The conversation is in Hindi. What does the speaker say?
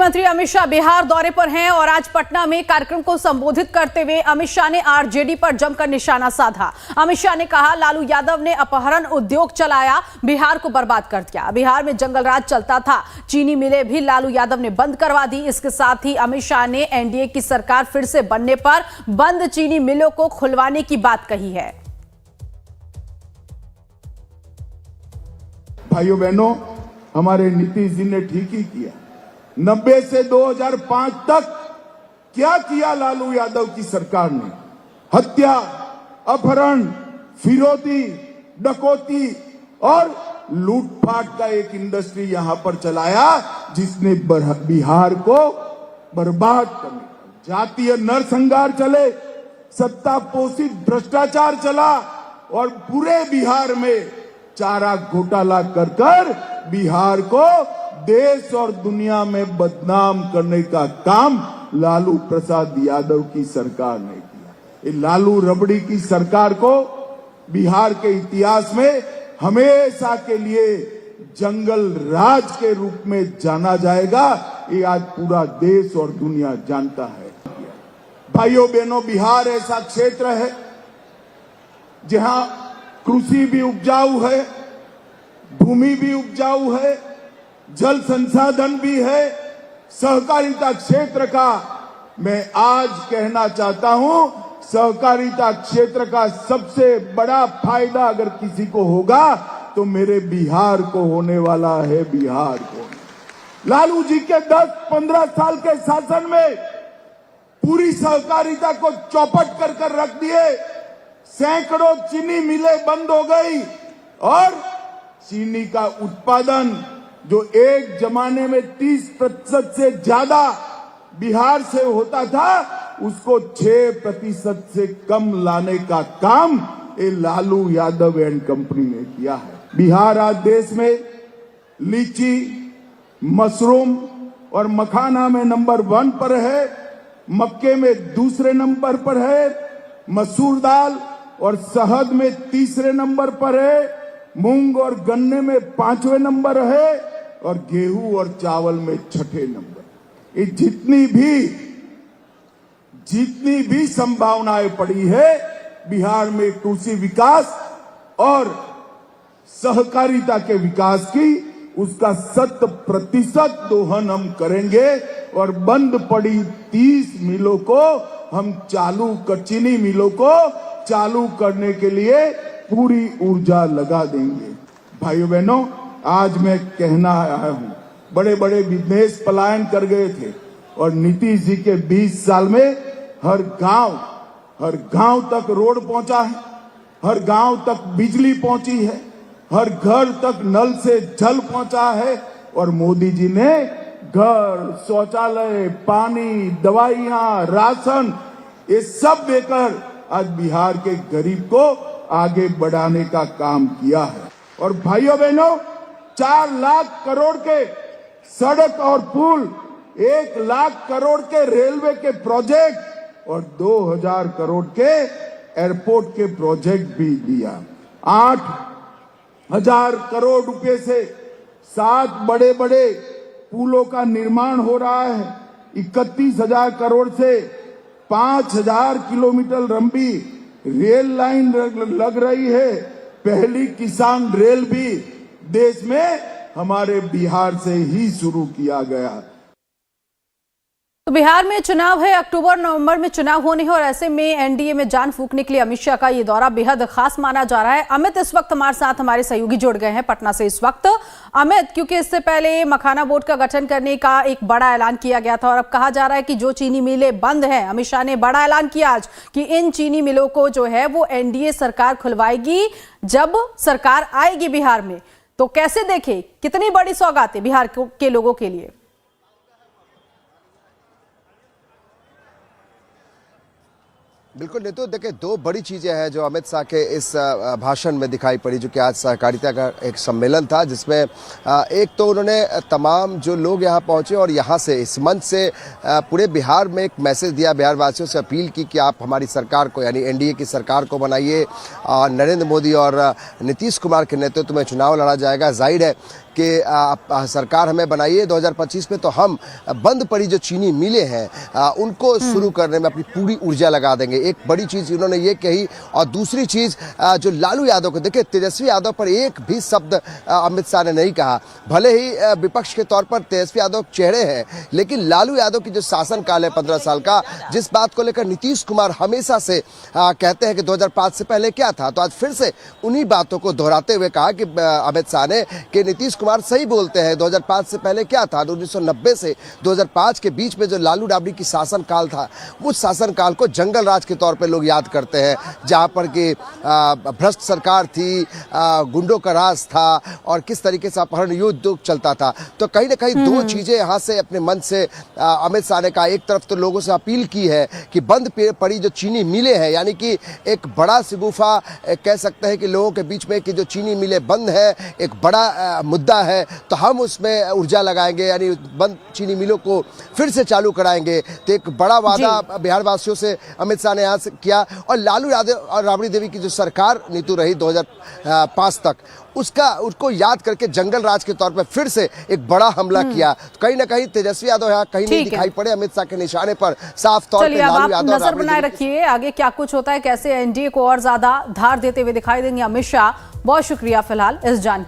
मंत्री अमित शाह बिहार दौरे पर हैं और आज पटना में कार्यक्रम को संबोधित करते हुए अमित शाह ने आरजेडी पर जमकर निशाना साधा। अमित शाह ने कहा, लालू यादव ने अपहरण उद्योग चलाया, बिहार को बर्बाद कर दिया। बिहार में जंगल राज चलता था, चीनी मिलें भी लालू यादव ने बंद करवा दी। इसके साथ ही अमित शाह ने एनडीए की सरकार फिर से बनने पर बंद चीनी मिलों को खुलवाने की बात कही है। भाइयों बहनों, हमारे नीतीश जी ने ठीक ही किया। 90 से 2005 तक क्या किया लालू यादव की सरकार ने? हत्या, अपहरण, फिरौती, डकैती और लूटपाट का एक इंडस्ट्री यहां पर चलाया, जिसने बिहार को बर्बाद करने का जातीय नरसंहार चले, सत्ता पोषित भ्रष्टाचार चला और पूरे बिहार में चारा घोटाला कर बिहार को देश और दुनिया में बदनाम करने का काम लालू प्रसाद यादव की सरकार ने किया। ये लालू रबड़ी की सरकार को बिहार के इतिहास में हमेशा के लिए जंगल राज के रूप में जाना जाएगा। ये आज पूरा देश और दुनिया जानता है। भाइयों बहनों, बिहार ऐसा क्षेत्र है जहां कृषि भी उपजाऊ है, भूमि भी उपजाऊ है, जल संसाधन भी है, सहकारिता क्षेत्र का मैं आज कहना चाहता हूं, सहकारिता क्षेत्र का सबसे बड़ा फायदा अगर किसी को होगा तो मेरे बिहार को होने वाला है। बिहार को लालू जी के 10-15 साल के शासन में पूरी सहकारिता को चौपट कर रख दिए। सैकड़ों चीनी मिलें बंद हो गई और चीनी का उत्पादन जो एक जमाने में 30% से ज्यादा बिहार से होता था, उसको 6% से कम लाने का काम ये लालू यादव एंड कंपनी ने किया है। बिहार आज देश में लीची, मशरूम और मखाना में नंबर 1 पर है, मक्के में दूसरे नंबर पर है, मसूर दाल और शहद में तीसरे नंबर पर है, मूंग और गन्ने में 5वें नंबर है और गेहूं और चावल में 6ठे नंबर। ये जितनी भी संभावनाएं पड़ी है बिहार में कृषि विकास और सहकारिता के विकास की, उसका 100% दोहन हम करेंगे और बंद पड़ी 30 मिलों को हम चीनी मिलों को चालू करने के लिए पूरी ऊर्जा लगा देंगे। भाइयों बहनों, आज मैं कहना आया हूं, बड़े बड़े बिजनेस पलायन कर गए थे और नीतीश जी के 20 साल में हर गांव तक रोड पहुंचा है, हर गांव तक बिजली पहुंची है, हर घर तक नल से जल पहुंचा है और मोदी जी ने घर, शौचालय, पानी, दवाइयां, राशन ये सब देकर आज बिहार के गरीब को आगे बढ़ाने का काम किया है। और भाइयों बहनों, 4 लाख करोड़ के सड़क और पुल, 1 लाख करोड़ के रेलवे के प्रोजेक्ट और 2000 करोड़ के एयरपोर्ट के प्रोजेक्ट भी दिया। 8000 करोड़ रुपए से 7 बड़े बड़े पुलों का निर्माण हो रहा है। 31,000 करोड़ से 5000 किलोमीटर लंबी रेल लाइन लग रही है। पहली किसान रेल भी देश में हमारे बिहार से ही शुरू किया गया। तो बिहार में चुनाव है, अक्टूबर-नवंबर में चुनाव होने हैं और ऐसे में एनडीए में जान फूंकने के लिए अमित शाह का ये दौरा बेहद खास माना जा रहा है। अमित इस वक्त हमारे साथ, हमारे सहयोगी जुड़ गए हैं पटना से इस वक्त। अमित, क्योंकि इससे पहले मखाना बोर्ड का गठन करने का एक बड़ा ऐलान किया गया था और अब कहा जा रहा है कि जो चीनी मिलें बंद हैं, अमित शाह ने बड़ा ऐलान किया आज कि इन चीनी मिलों को जो है वो एनडीए सरकार खुलवाएगी जब सरकार आएगी बिहार में। तो कैसे देखे, कितनी बड़ी सौगात है बिहार के लोगों के लिए? बिल्कुल नीतू, देखिए 2 बड़ी चीज़ें हैं जो अमित शाह के इस भाषण में दिखाई पड़ी, जो कि आज सहकारिता का एक सम्मेलन था, जिसमें एक तो उन्होंने तमाम जो लोग यहाँ पहुँचे और यहाँ से इस मंच से पूरे बिहार में एक मैसेज दिया, बिहार वासियों से अपील की कि आप हमारी सरकार को यानी एनडीए की सरकार को बनाइए। नरेंद्र मोदी और नीतीश कुमार के नेतृत्व में चुनाव लड़ा जाएगा। जाहिर है कि सरकार हमें बनाइए 2025 में तो हम बंद पड़ी जो चीनी मिलें हैं उनको शुरू करने में अपनी पूरी ऊर्जा लगा देंगे। एक बड़ी चीज उन्होंने ये कही। और दूसरी चीज जो लालू यादव को, देखिए तेजस्वी यादव पर एक भी शब्द अमित शाह ने नहीं कहा। भले ही विपक्ष के तौर पर तेजस्वी यादव चेहरे हैं, लेकिन लालू यादव की जो शासनकाल है 15 साल का, जिस बात को लेकर नीतीश कुमार हमेशा से कहते हैं कि 2005 से पहले क्या था, तो आज फिर से उन्हीं बातों को दोहराते हुए कहा कि अमित शाह ने कि नीतीश कुमार सही बोलते हैं। 2005 से पहले क्या था, 1990 से 2005 के बीच में जो लालू राबड़ी की शासनकाल था, उस शासनकाल को जंगल राज के तौर पर लोग याद करते हैं, जहां पर कि भ्रष्ट सरकार थी, गुंडों का राज था और किस तरीके से अपहरण युद्ध चलता था। तो कहीं ना कहीं दो चीजें यहां से अपने मन से अमित शाह ने कहा। एक तरफ तो लोगों से अपील की है कि बंद पड़ी जो चीनी मिलें हैं, यानी कि एक बड़ा सिगुफा कह सकते हैं कि लोगों के बीच में कि जो चीनी मिलें बंद है एक बड़ा मुद्दा है, तो हम उसमें ऊर्जा लगाएंगे, यानी बंद चीनी मिलों को फिर से चालू कराएंगे। तो एक बड़ा वादा बिहार वासियों से अमित शाह ने यहाँ से किया। और लालू यादव और राबड़ी देवी की जो सरकार नीतू रही 2005 तक, उसको याद करके जंगल राज के तौर पर फिर से एक बड़ा हमला किया। तो कहीं ना कहीं तेजस्वी यादव यहाँ कहीं नहीं दिखाई पड़े अमित शाह के निशाने पर साफ तौर पे लालू यादव। नजर बनाए रखिए आगे क्या कुछ होता है, कैसे एनडीए को और ज्यादा धार देते हुए दिखाई देंगे अमित शाह। बहुत शुक्रिया फिलहाल इस जानकारी।